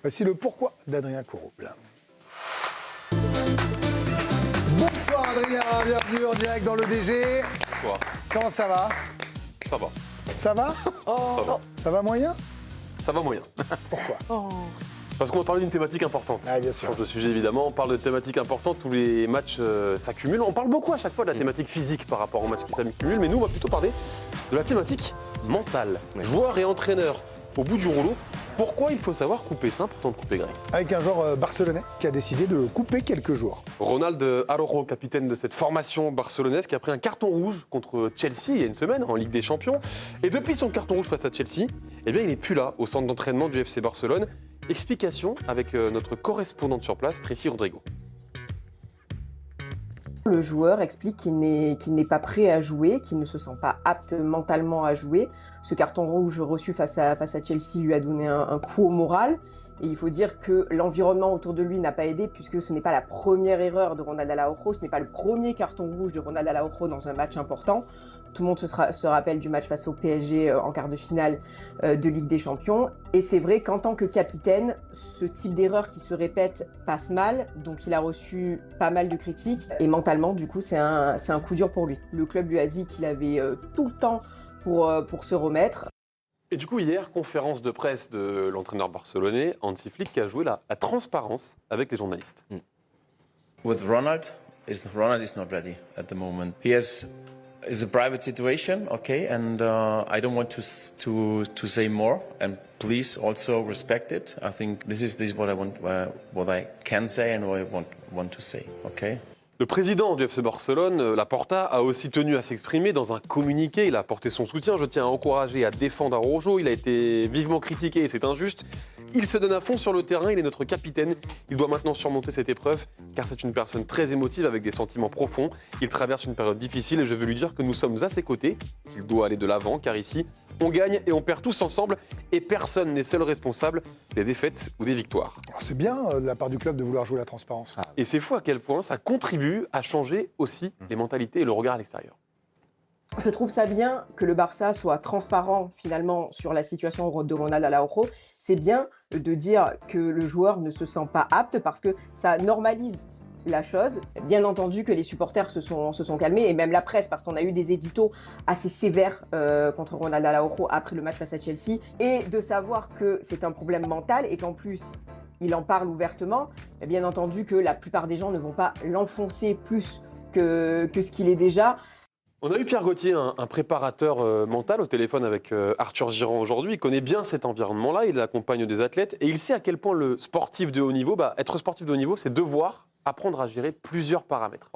Voici le pourquoi d'Adrien Courrouble. Bonsoir Adrien, bienvenue en direct dans l'EDG. Bonsoir. Comment ça va? Ça va. Ça va? Ça va. Ça va moyen? Ça va moyen. Pourquoi? Parce qu'on va parler d'une thématique importante. Ah, bien sûr. Change de sujet évidemment, on parle de thématiques importantes où les matchs s'accumulent. On parle beaucoup à chaque fois de la thématique physique par rapport aux matchs qui s'accumulent, mais nous on va plutôt parler de la thématique mentale. Joueurs et entraîneurs au bout du rouleau, pourquoi il faut savoir couper? C'est important de couper, Greg. Avec un joueur barcelonais qui a décidé de couper quelques jours. Ronald Araujo, capitaine de cette formation barcelonaise, qui a pris un carton rouge contre Chelsea il y a une semaine en Ligue des Champions. Et depuis son carton rouge face à Chelsea, eh bien, il n'est plus là au centre d'entraînement du FC Barcelone. Explication avec notre correspondante sur place, Tracy Rodrigo. Le joueur explique qu'il n'est pas prêt à jouer, qu'il ne se sent pas apte mentalement à jouer. Ce carton rouge reçu face à Chelsea lui a donné un coup au moral. Et il faut dire que l'environnement autour de lui n'a pas aidé, puisque ce n'est pas la première erreur de Ronald Araujo, ce n'est pas le premier carton rouge de Ronald Araujo dans un match important. Tout le monde se rappelle du match face au PSG en quart de finale de Ligue des Champions. Et c'est vrai qu'en tant que capitaine, ce type d'erreur qui se répète passe mal. Donc il a reçu pas mal de critiques. Et mentalement, du coup, c'est un coup dur pour lui. Le club lui a dit qu'il avait tout le temps pour se remettre. Et du coup, hier, conférence de presse de l'entraîneur barcelonais, Hansi Flick, qui a joué la transparence avec les journalistes. With Ronald is not ready at the moment. It's a private situation, okay, and I don't want to say more. And please also respect it. I think this is what I want, what I can say and what I want to say, okay. Le président du FC Barcelone, Laporta, a aussi tenu à s'exprimer dans un communiqué. Il a apporté son soutien. Je tiens à encourager et à défendre Araujo. Il a été vivement critiqué et c'est injuste. Il se donne à fond sur le terrain. Il est notre capitaine. Il doit maintenant surmonter cette épreuve car c'est une personne très émotive avec des sentiments profonds. Il traverse une période difficile et je veux lui dire que nous sommes à ses côtés, qu'il doit aller de l'avant car ici, on gagne et on perd tous ensemble et personne n'est seul responsable des défaites ou des victoires. Alors, c'est bien de la part du club de vouloir jouer la transparence. Et c'est fou à quel point ça contribue à changer aussi les mentalités et le regard à l'extérieur. Je trouve ça bien que le Barça soit transparent finalement sur la situation de Ronald Araujo. C'est bien de dire que le joueur ne se sent pas apte parce que ça normalise la chose. Bien entendu que les supporters se sont calmés et même la presse parce qu'on a eu des éditos assez sévères contre Ronald Araujo après le match face à Chelsea. Et de savoir que c'est un problème mental et qu'en plus il en parle ouvertement, bien entendu que la plupart des gens ne vont pas l'enfoncer plus que ce qu'il est déjà. On a eu Pierre Gauthier, un préparateur mental, au téléphone avec Arthur Girand aujourd'hui. Il connaît bien cet environnement-là, il accompagne des athlètes et il sait à quel point le sportif de haut niveau, être sportif de haut niveau, c'est devoir apprendre à gérer plusieurs paramètres.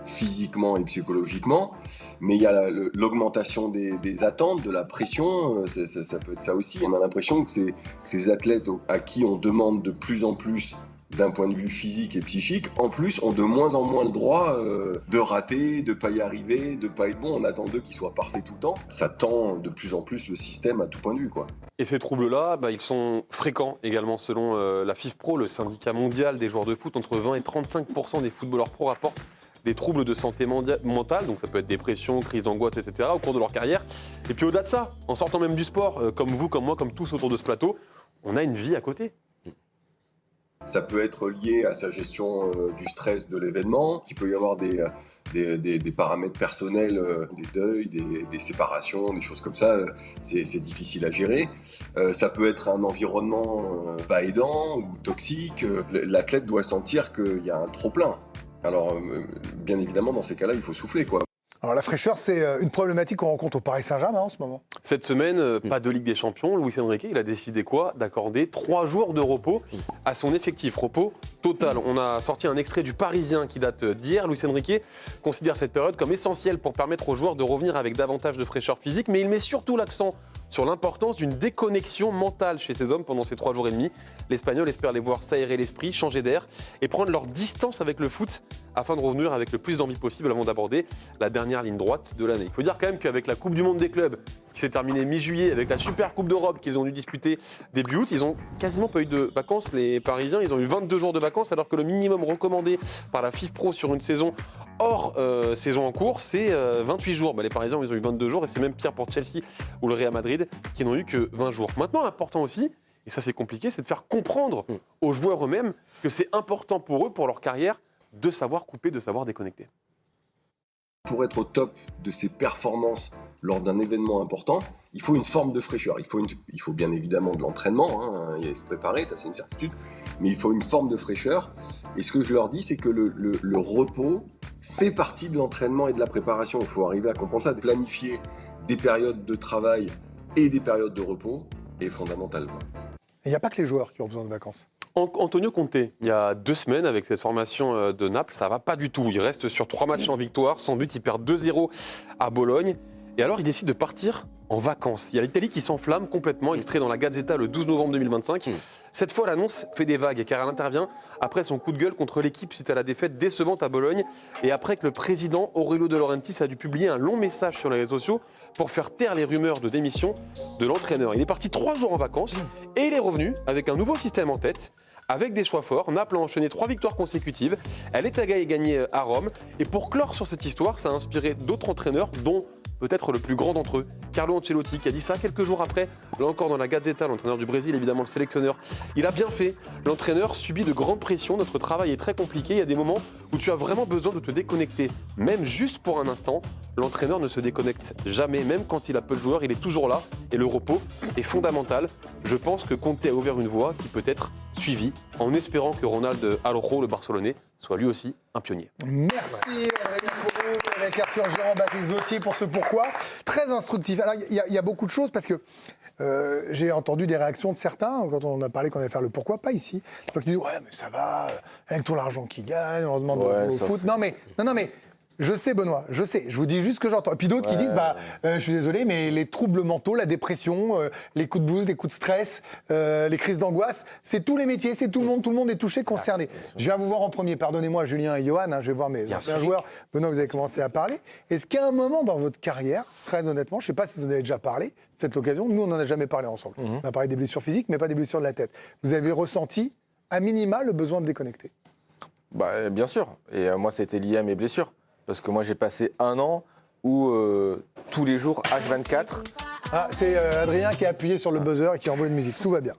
Physiquement et psychologiquement, mais il y a l'augmentation des attentes, de la pression, ça peut être ça aussi. On a l'impression que ces athlètes à qui on demande de plus en plus d'un point de vue physique et psychique, en plus, ont de moins en moins le droit de rater, de ne pas y arriver, de ne pas être bon. On attend d'eux qu'ils soient parfaits tout le temps. Ça tend de plus en plus le système à tout point de vue, quoi. Et ces troubles-là, ils sont fréquents également selon la FIFPro, le syndicat mondial des joueurs de foot. Entre 20 et 35% des footballeurs pro rapportent des troubles de santé mentale, donc ça peut être dépression, crise d'angoisse, etc., au cours de leur carrière. Et puis au-delà de ça, en sortant même du sport, comme vous, comme moi, comme tous autour de ce plateau, on a une vie à côté. Ça peut être lié à sa gestion du stress de l'événement. Il peut y avoir des paramètres personnels, des deuils, des séparations, des choses comme ça. C'est difficile à gérer. Ça peut être un environnement pas aidant ou toxique. L'athlète doit sentir qu'il y a un trop-plein. Alors, bien évidemment, dans ces cas-là, il faut souffler, quoi. Alors la fraîcheur, c'est une problématique qu'on rencontre au Paris Saint-Germain en ce moment. Cette semaine, pas de Ligue des Champions. Luis Enrique, il a décidé quoi? D'accorder 3 jours de repos à son effectif. Repos total. On a sorti un extrait du Parisien qui date d'hier. Luis Enrique considère cette période comme essentielle pour permettre aux joueurs de revenir avec davantage de fraîcheur physique, mais il met surtout l'accent sur l'importance d'une déconnexion mentale chez ces hommes pendant ces 3 jours et demi. L'Espagnol espère les voir s'aérer l'esprit, changer d'air et prendre leur distance avec le foot afin de revenir avec le plus d'envie possible avant d'aborder la dernière ligne droite de l'année. Il faut dire quand même qu'avec la Coupe du Monde des clubs qui s'est terminée mi-juillet, avec la Super Coupe d'Europe qu'ils ont dû disputer début août, ils n'ont quasiment pas eu de vacances. Les Parisiens, ils ont eu 22 jours de vacances alors que le minimum recommandé par la FIFPro sur une saison hors saison en cours, c'est 28 jours. Les Parisiens, ils ont eu 22 jours et c'est même pire pour Chelsea ou le Real Madrid qui n'ont eu que 20 jours. Maintenant, l'important aussi, et ça c'est compliqué, c'est de faire comprendre aux joueurs eux-mêmes que c'est important pour eux, pour leur carrière, de savoir couper, de savoir déconnecter. Pour être au top de ses performances lors d'un événement important, il faut une forme de fraîcheur. Il faut bien évidemment de l'entraînement, hein, et se préparer, ça c'est une certitude, mais il faut une forme de fraîcheur. Et ce que je leur dis, c'est que le repos fait partie de l'entraînement et de la préparation. Il faut arriver à comprendre ça, de planifier des périodes de travail et des périodes de repos est fondamental. Il n'y a pas que les joueurs qui ont besoin de vacances. Antonio Conte, il y a 2 semaines, avec cette formation de Naples, ça va pas du tout. Il reste sur 3 matchs sans victoire, sans but, il perd 2-0 à Bologne. Et alors, il décide de partir en vacances. Il y a l'Italie qui s'enflamme complètement, extrait dans la Gazzetta le 12 novembre 2025. Cette fois, l'annonce fait des vagues, car elle intervient après son coup de gueule contre l'équipe suite à la défaite décevante à Bologne, et après que le président Aurelio De Laurentiis a dû publier un long message sur les réseaux sociaux pour faire taire les rumeurs de démission de l'entraîneur. Il est parti 3 jours en vacances, et il est revenu avec un nouveau système en tête. Avec des choix forts, Naples a enchaîné 3 victoires consécutives. Elle est à gagner à Rome. Et pour clore sur cette histoire, ça a inspiré d'autres entraîneurs, dont peut-être le plus grand d'entre eux, Carlo Ancelotti, qui a dit ça quelques jours après. Là encore dans la Gazzetta, l'entraîneur du Brésil, évidemment le sélectionneur. Il a bien fait. L'entraîneur subit de grandes pressions. Notre travail est très compliqué. Il y a des moments où tu as vraiment besoin de te déconnecter, même juste pour un instant. L'entraîneur ne se déconnecte jamais, même quand il a peu de joueurs, il est toujours là. Et le repos est fondamental. Je pense que Conte a ouvert une voie qui peut être suivie, en espérant que Ronald Araujo, le Barcelonais, soit lui aussi un pionnier. Merci Adrien Courreau, avec Arthur Gérard, Baptiste Vautier pour ce pourquoi. Très instructif. Alors il y a beaucoup de choses parce que j'ai entendu des réactions de certains quand on a parlé qu'on allait faire le pourquoi, pas ici. Donc ils disent ouais mais ça va, avec tout l'argent qu'ils gagnent, on leur demande de jouer au foot. Non mais je sais Benoît, je sais, je vous dis juste ce que j'entends. Et puis d'autres qui disent, je suis désolé, mais les troubles mentaux, la dépression, les coups de blues, les coups de stress, les crises d'angoisse, c'est tous les métiers, c'est tout le monde est touché, concerné. Je viens vous voir en premier, pardonnez-moi Julien et Johan, je vais voir mes anciens joueurs. Benoît, vous avez commencé à parler. Est-ce qu'à un moment dans votre carrière, très honnêtement, je ne sais pas si vous en avez déjà parlé, peut-être l'occasion, nous on n'en a jamais parlé ensemble. On a parlé des blessures physiques, mais pas des blessures de la tête. Vous avez ressenti, à minima, le besoin de déconnecter? Bien sûr, et moi ça a été lié à mes blessures. Parce que moi, j'ai passé 1 an où tous les jours, H24... Ah, c'est Adrien qui a appuyé sur le buzzer et qui envoie une musique. Tout va bien.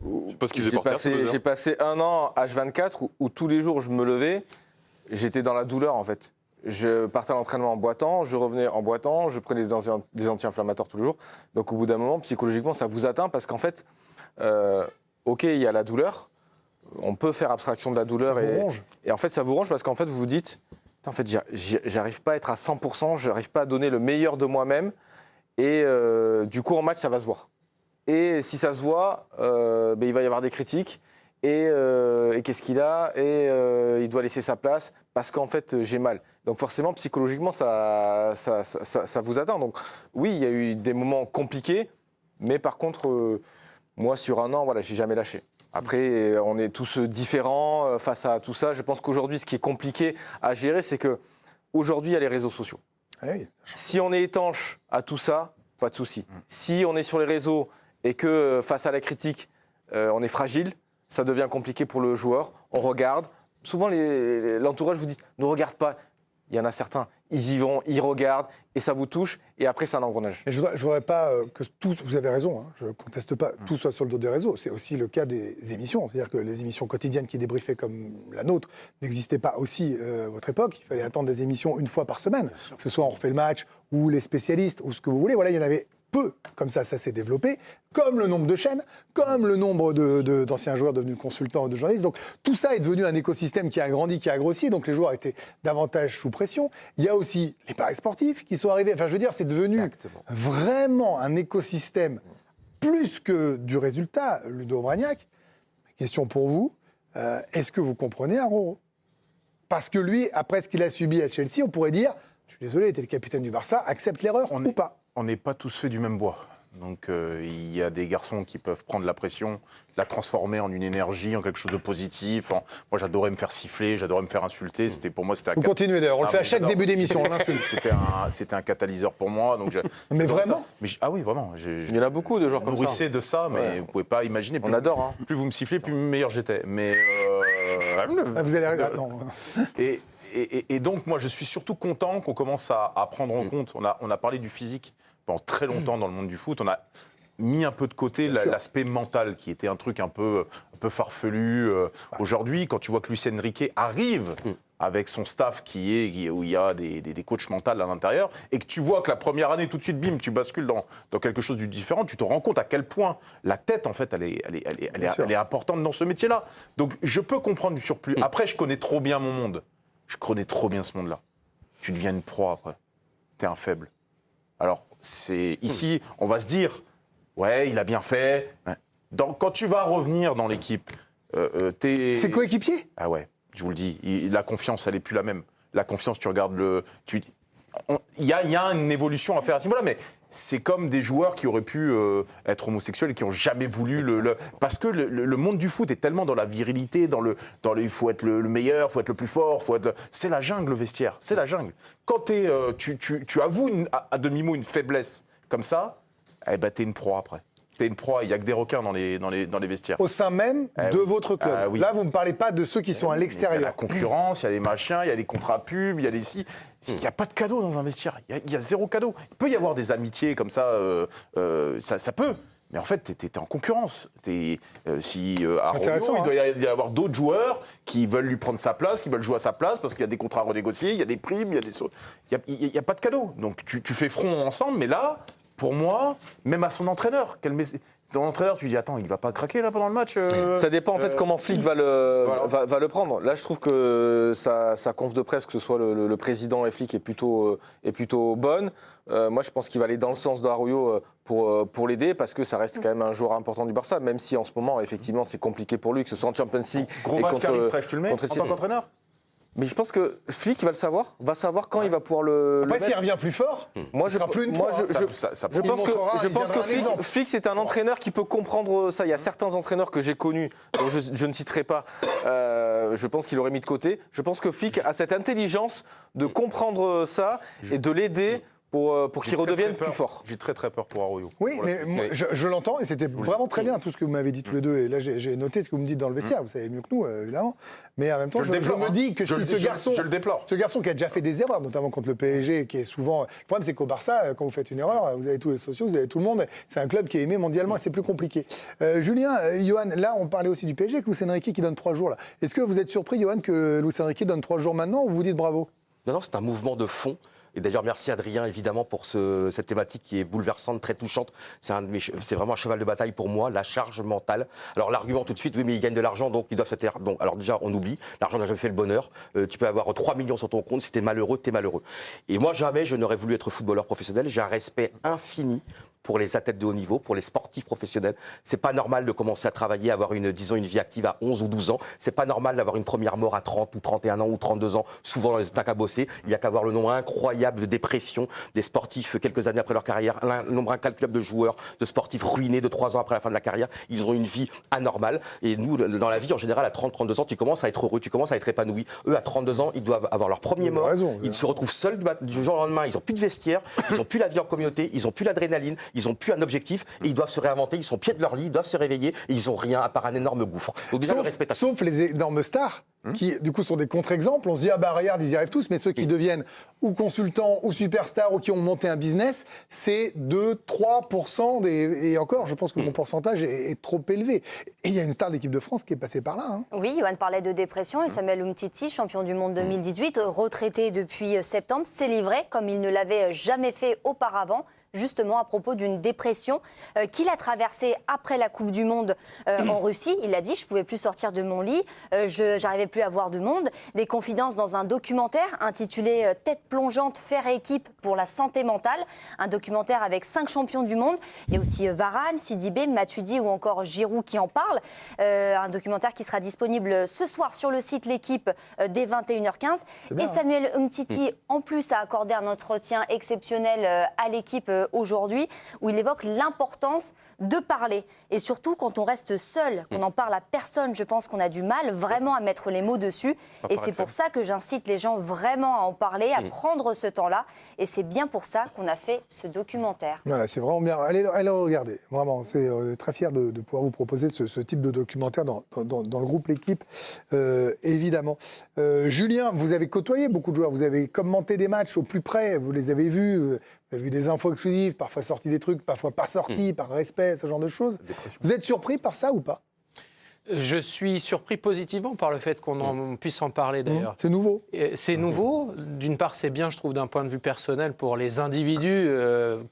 J'ai passé 1 an H24 où tous les jours, je me levais, j'étais dans la douleur, en fait. Je partais à l'entraînement en boitant, je revenais en boitant, je prenais des anti-inflammatoires tous les jours. Donc, au bout d'un moment, psychologiquement, ça vous atteint parce qu'en fait, OK, il y a la douleur. On peut faire abstraction de la douleur. Et en fait, ça vous ronge parce qu'en fait, vous vous dites... En fait, j'arrive pas à être à 100%, j'arrive pas à donner le meilleur de moi-même. Et du coup, en match, ça va se voir. Et si ça se voit, il va y avoir des critiques. Et qu'est-ce qu'il a? Et il doit laisser sa place parce qu'en fait, j'ai mal. Donc forcément, psychologiquement, ça vous atteint. Donc oui, il y a eu des moments compliqués. Mais par contre, moi, sur 1 an, voilà, j'ai jamais lâché. Après, on est tous différents face à tout ça. Je pense qu'aujourd'hui, ce qui est compliqué à gérer, c'est qu'aujourd'hui, il y a les réseaux sociaux. Oui. Si on est étanche à tout ça, pas de souci. Si on est sur les réseaux et que face à la critique, on est fragile, ça devient compliqué pour le joueur. On regarde. Souvent, l'entourage vous dit « ne regarde pas ». Il y en a certains, ils y vont, ils regardent, et ça vous touche, et après, c'est un engrenage. Et je voudrais pas que tous, vous avez raison, hein, je ne conteste pas, tout soit sur le dos des réseaux. C'est aussi le cas des émissions. C'est-à-dire que les émissions quotidiennes qui débriefaient comme la nôtre n'existaient pas aussi à votre époque. Il fallait attendre des émissions 1 fois par semaine, que ce soit On refait le match, ou les spécialistes, ou ce que vous voulez. Voilà, il y en avait peu, comme ça s'est développé, comme le nombre de chaînes, comme le nombre d'anciens joueurs devenus consultants ou de journalistes. Donc tout ça est devenu un écosystème qui a grandi, qui a grossi, donc les joueurs étaient davantage sous pression. Il y a aussi les paris sportifs qui sont arrivés. Enfin, je veux dire, c'est devenu vraiment un écosystème plus que du résultat. Ludo Bragnac, question pour vous, est-ce que vous comprenez Araujo? Parce que lui, après ce qu'il a subi à Chelsea, on pourrait dire, je suis désolé, il était le capitaine du Barça, accepte l'erreur ou pas? On n'est pas tous faits du même bois. Donc il y a des garçons qui peuvent prendre la pression, la transformer en une énergie, en quelque chose de positif. Moi j'adorais me faire siffler, j'adorais me faire insulter. Pour moi c'était un... Vous continuez d'ailleurs, on le fait à chaque début d'émission, on insulte. C'était un catalyseur pour moi. Donc mais vraiment ah oui, vraiment. Il y en a beaucoup de joueurs comme ça. Nourrissais de ça, mais vous ne pouvez pas imaginer. On adore. Hein. Plus vous me sifflez, plus meilleur j'étais. Mais... vous allez arriver... Non. Et donc, moi, je suis surtout content qu'on commence à prendre en compte. On a parlé du physique pendant très longtemps dans le monde du foot. mis un peu de côté Bien sûr. l'aspect mental, qui était un truc un peu farfelu. Aujourd'hui, quand tu vois que Luis Enrique arrive avec son staff où il y a des coachs mentaux à l'intérieur, et que tu vois que la première année, tout de suite, bim, tu bascules dans quelque chose de différent, tu te rends compte à quel point la tête, en fait, elle est importante dans ce métier-là. Donc, je peux comprendre du surplus. Après, je connais trop bien mon monde. Je connais trop bien ce monde-là. Tu deviens une proie après. T'es un faible. Alors, ici, on va se dire, ouais, il a bien fait. Quand tu vas revenir dans l'équipe, C'est coéquipier? Ah ouais, je vous le dis, la confiance, elle n'est plus la même. La confiance, tu regardes il y a une évolution à faire à ce niveau-là, mais c'est comme des joueurs qui auraient pu être homosexuels et qui n'ont jamais voulu parce que le monde du foot est tellement dans la virilité, il faut être le meilleur, il faut être le plus fort, c'est la jungle, le vestiaire, c'est la jungle. Quand tu avoues à demi-mot une faiblesse comme ça, eh ben, t'es une proie après. T'es une proie, il n'y a que des requins dans les vestiaires. Au sein même de votre club. Oui. Là, vous ne me parlez pas de ceux qui sont à l'extérieur. Il y a la concurrence, il y a les machins, il y a les contrats pubs, il y a les si. Il n'y a pas de cadeau dans un vestiaire. Il y a zéro cadeau. Il peut y avoir des amitiés comme ça, ça peut. Mais en fait, t'es en concurrence. À Ronaldo, il doit y avoir d'autres joueurs qui veulent lui prendre sa place, qui veulent jouer à sa place, parce qu'il y a des contrats à renégocier, il y a des primes, il n'y a pas de cadeau. Donc tu fais front ensemble, mais là, pour moi, même à son entraîneur, ton entraîneur, tu dis, attends, il va pas craquer là pendant le match Ça dépend en fait comment Flick va le prendre. Là, je trouve que sa conf de presse, que ce soit le président et Flick, est plutôt bonne. Moi, je pense qu'il va aller dans le sens de Arroyo pour l'aider, parce que ça reste quand même un joueur important du Barça, même si en ce moment, effectivement, c'est compliqué pour lui, que ce soit en Champions League Gros et match qui arrive, contre tu le mets en tant qu'entraîneur. Mais je je pense que Flick va savoir quand il va pouvoir le Après, mettre. s'il revient plus fort, Moi, il sera plus une proie, hein. je pense que Flick, c'est un entraîneur qui peut comprendre ça. Il y a certains entraîneurs que j'ai connus, dont je ne citerai pas, je pense qu'il aurait mis de côté. Je pense que Flick a cette intelligence de comprendre ça et de l'aider pour qu'il redevienne plus fort. J'ai très peur pour Arroyo. Oui, mais moi, je l'entends, et c'était vraiment très bien tout ce que vous m'avez dit tous les deux. Et là, j'ai noté ce que vous me dites dans le vestiaire, vous savez mieux que nous, évidemment. Mais en même temps, je me dis que si ce garçon qui a déjà fait des erreurs, notamment contre le PSG, qui est souvent... Le problème, c'est qu'au Barça, quand vous faites une erreur, vous avez tous les sociaux, vous avez tout le monde. C'est un club qui est aimé mondialement et c'est plus compliqué. Julien, Johan, là, on parlait aussi du PSG, avec Luis Enrique qui donne 3 jours. Là. Est-ce que vous êtes surpris, Johan, que Luis Enrique donne 3 jours maintenant, ou vous dites bravo? Non, c'est un mouvement de fond. Et d'ailleurs, merci Adrien, évidemment, pour cette thématique qui est bouleversante, très touchante. C'est vraiment un cheval de bataille pour moi, la charge mentale. Alors, l'argument tout de suite, oui, mais ils gagnent de l'argent, donc ils doivent se taire. Bon, alors déjà, on oublie, l'argent n'a jamais fait le bonheur. Tu peux avoir 3 millions sur ton compte, si t'es malheureux, t'es malheureux. Et moi, jamais je n'aurais voulu être footballeur professionnel. J'ai un respect infini pour les athlètes de haut niveau, pour les sportifs professionnels. C'est pas normal de commencer à travailler, avoir une vie active à 11 ou 12 ans. C'est pas normal d'avoir une première mort à 30 ou 31 ans ou 32 ans, souvent dans les états cabossés. Il y a qu'à voir le nombre incroyable de dépressions des sportifs quelques années après leur carrière, un nombre incalculable de joueurs, de sportifs ruinés de 3 ans après la fin de la carrière. Ils ont une vie anormale. Et nous, dans la vie, en général, à 30-32 ans, tu commences à être heureux, tu commences à être épanoui. Eux, à 32 ans, ils doivent avoir leur premier mort. Ils se retrouvent seuls du jour au lendemain. Ils n'ont plus de vestiaire, ils n'ont plus la vie en communauté, ils n'ont plus l'adrénaline, ils n'ont plus un objectif et ils doivent se réinventer. Ils sont au pied de leur lit, ils doivent se réveiller et ils n'ont rien à part un énorme gouffre. Donc déjà, sauf les énormes stars qui, du coup, sont des contre-exemples. On se dit, ah bah regarde, ils y arrivent tous, mais ceux qui deviennent ou consultants ou superstars ou qui ont monté un business, c'est 2-3% et encore, je pense que mon pourcentage est trop élevé. Et il y a une star d'équipe de France qui est passée par là. Hein. Oui, Johan parlait de dépression et Samuel Umtiti, champion du monde 2018, retraité depuis septembre, s'est livré comme il ne l'avait jamais fait auparavant, justement à propos d'une dépression qu'il a traversée après la Coupe du Monde en Russie. Il a dit, je pouvais plus sortir de mon lit, j'arrivais plus à voir de monde. Des confidences dans un documentaire intitulé Tête plongeante, faire équipe pour la santé mentale. Un documentaire avec 5 champions du monde. Il y a aussi Varane, Sidibé, Matuidi ou encore Giroud qui en parlent. Un documentaire qui sera disponible ce soir sur le site L'Équipe dès 21h15. Et Samuel Umtiti, en plus, a accordé un entretien exceptionnel à L'Équipe aujourd'hui, où il évoque l'importance de parler. Et surtout, quand on reste seul, qu'on n'en parle à personne, je pense qu'on a du mal vraiment à mettre les mots dessus. Et c'est pour ça que j'incite les gens vraiment à en parler, à prendre ce temps-là. Et c'est bien pour ça qu'on a fait ce documentaire. Voilà, c'est vraiment bien. Allez regarder. Vraiment, c'est très fier de pouvoir vous proposer ce type de documentaire dans le groupe L'Équipe, évidemment. Julien, vous avez côtoyé beaucoup de joueurs, vous avez commenté des matchs au plus près, vous les avez vus, Vous avez vu des infos exclusives, parfois sortis des trucs, parfois pas sortis, par respect, ce genre de choses. Vous êtes surpris par ça ou pas? Je suis surpris positivement par le fait qu'on puisse en parler d'ailleurs. C'est nouveau. C'est nouveau. D'une part, c'est bien, je trouve, d'un point de vue personnel pour les individus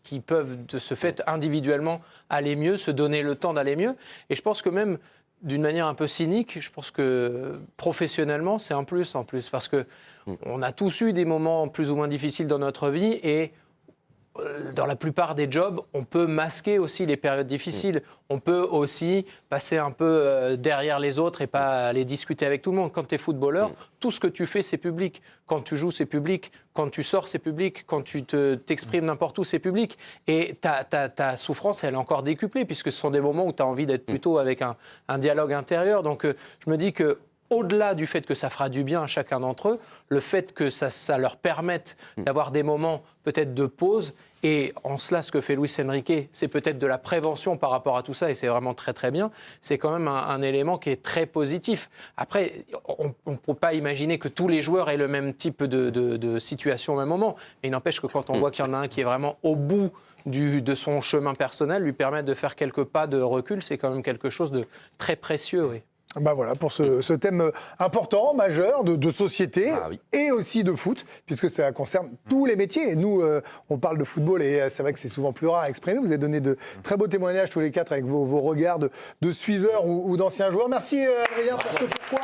qui peuvent, de ce fait, individuellement aller mieux, se donner le temps d'aller mieux. Et je pense que même, d'une manière un peu cynique, je pense que professionnellement, c'est un plus en plus. Parce qu'on a tous eu des moments plus ou moins difficiles dans notre vie et dans la plupart des jobs, on peut masquer aussi les périodes difficiles. On peut aussi passer un peu derrière les autres et pas aller discuter avec tout le monde. Quand tu es footballeur, tout ce que tu fais, c'est public. Quand tu joues, c'est public. Quand tu sors, c'est public. Quand tu t'exprimes n'importe où, c'est public. Et ta souffrance, elle est encore décuplée, puisque ce sont des moments où tu as envie d'être plutôt avec un dialogue intérieur. Donc je me dis que au-delà du fait que ça fera du bien à chacun d'entre eux, le fait que ça leur permette d'avoir des moments peut-être de pause, et en cela, ce que fait Luis Enrique, c'est peut-être de la prévention par rapport à tout ça, et c'est vraiment très très bien, c'est quand même un élément qui est très positif. Après, on ne peut pas imaginer que tous les joueurs aient le même type de situation au même moment, mais il n'empêche que quand on voit qu'il y en a un qui est vraiment au bout de son chemin personnel, lui permettre de faire quelques pas de recul, c'est quand même quelque chose de très précieux, oui. Ben voilà, pour ce thème important, majeur, de société et aussi de foot, puisque ça concerne tous les métiers. Et nous, on parle de football et c'est vrai que c'est souvent plus rare à exprimer. Vous avez donné de très beaux témoignages tous les quatre avec vos regards de suiveurs ou d'anciens joueurs. Merci Adrien pour ce pourquoi.